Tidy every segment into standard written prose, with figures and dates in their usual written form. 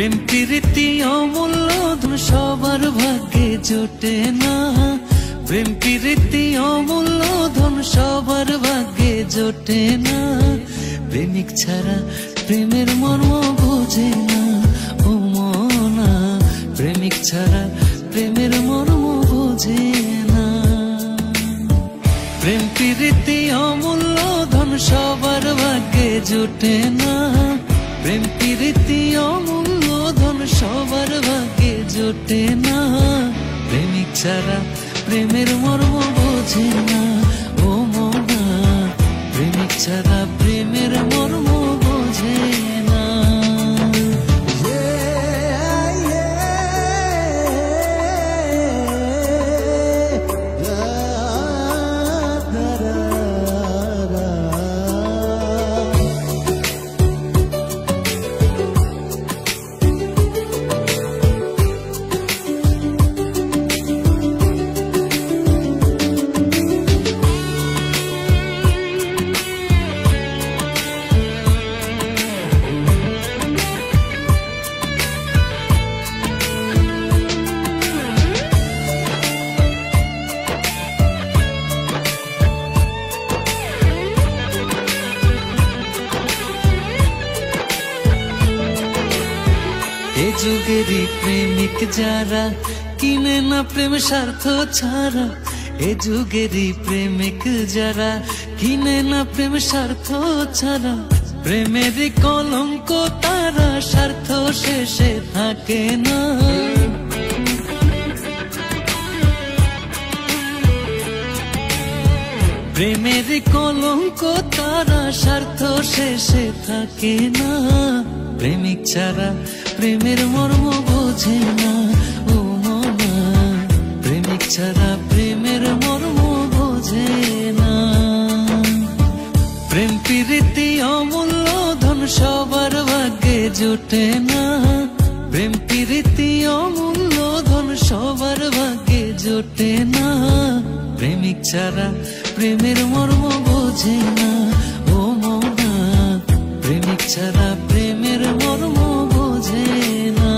প্রেম প্রীতি অমূল্য ধন সবার ভাগ্যে জোটে না। প্রেম প্রীতি অমূল্য ধন সবার ভাগ্যে জোটে না। প্রেমিক ছাড়া প্রেমের মর্ম বোঝে না ও মনা। প্রেমিক ছাড়া প্রেমের মর্ম বোঝে না। প্রেম প্রীতি অমূল্য ধন সবার ভাগ্যে জোটে না। প্রেম প্রীতি অমূল্য ধন সবার ভাগ্যে জোটে না। প্রেমিক ছাড়া প্রেমের মর্ম বোঝে না ও মনা। প্রেমিক ছাড়া প্রেমের মর্ম বোঝে না। এ যুগেরই প্রেমিক যারা কিনে না প্রেম স্বার্থ ছাড়া। এ যুগেরই প্রেমিক যারা কিনে না প্রেম স্বার্থ ছাড়া। প্রেমের কলঙ্ক তারা স্বার্থ শেষে থাকে না। প্রেমের কলঙ্ক তারা স্বার্থ শেষে থাকে না। প্রেমিক ছাড়া প্রেমের মর্ম বোঝে না ও মনা। প্রেমিক ছাড়া প্রেমের মর্ম বোঝে না। প্রেম প্রীতি অমূল্য ধন সবার ভাগ্যে জোটে না। প্রেম প্রীতি অমূল্য ধন সবার ভাগ্যে জোটে না। প্রেমিক ছাড়া প্রেমের মর্ম বোঝে না ও মনা। প্রেমিক ছাড়া প্রেমের মর্ম বোঝে না।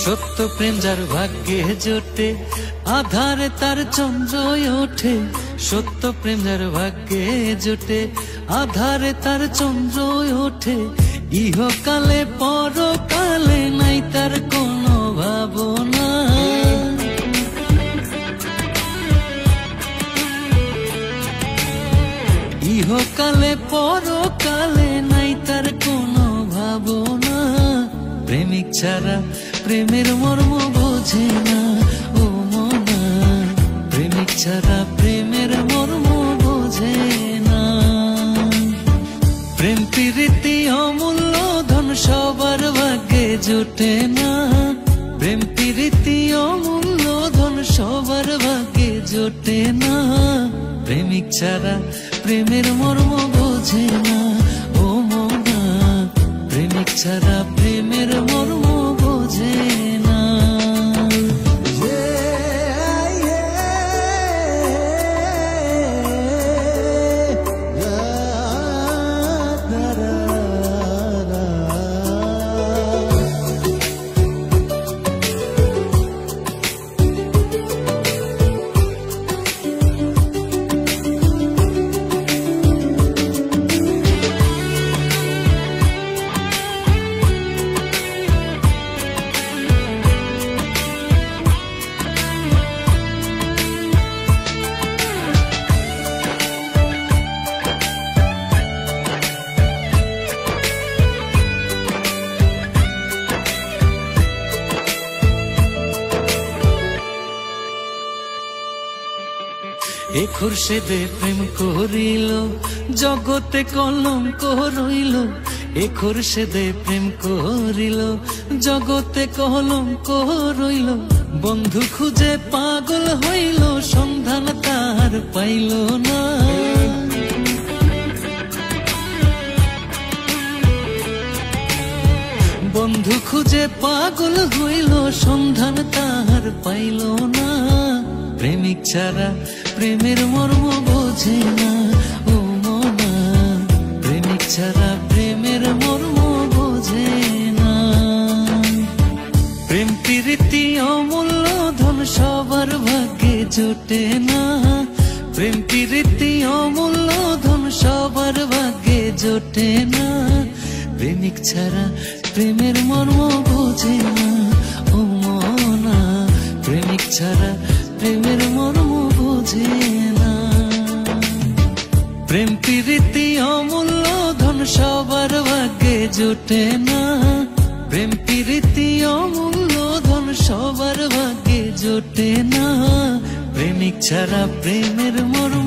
সত্য প্রেম যার ভাগ্যে জোটে আধারে তার চন্দ্র ওঠে। সত্য প্রেম যার ভাগ্যে জোটে আধারে তার চন্দ্র ওঠে। ইহকালে পরকালে নাই তার কোনো ভাবনা। ইহকালে পরকালে নাই তার কোনো ভাবনা। প্রেমিক ছাড়া প্রেমের মর্ম বোঝে না ও মনা। প্রেমিক ছাড়া প্রেমের মর্ম বোঝে না। প্রেম প্রীতি অমূল্য ধন সবার ভাগ্যে জোটে না। প্রেম প্রীতি অমূল্য ধন সবার ভাগ্যে জোটে না। প্রেমিক ছাড়া প্রেমের মর্ম বোঝে না ও মনা। প্রেমিক ছাড়া প্রেমের মর্ম বোঝে না। এ খুরশেদে প্রেম করিল, জগতে কলঙ্ক রইল। এ খুরশেদে প্রেম করিল, জগতে কলঙ্ক রইল। বন্ধু খুঁজে পাগল হইল, সন্ধান তার পাইল না। বন্ধু খুঁজে পাগল হইল, সন্ধান তার পাইল না। প্রেমিক ছাড়া প্রেমের মর্ম বোঝে না ও মনা, প্রেমিক ছাড়া প্রেমের মর্ম বোঝে না। প্রেম প্রীতি অমূল্য ধন সবার ভাগ্যে জোটে না। প্রেম প্রীতি অমূল্য ধন সবার ভাগ্যে জোটে না। প্রেমিক ছাড়া প্রেমের মর্ম বোঝে না ও মনা, প্রেমিক ছাড়া প্রেমের মর্ম বোঝে না। প্রেম প্রীতি অমূল্য ধন সবার ভাগ্যে জোটে না। প্রেম প্রীতি অমূল্য ধন সবার ভাগ্যে জোটে না। প্রেমিক ছাড়া প্রেমের মর্ম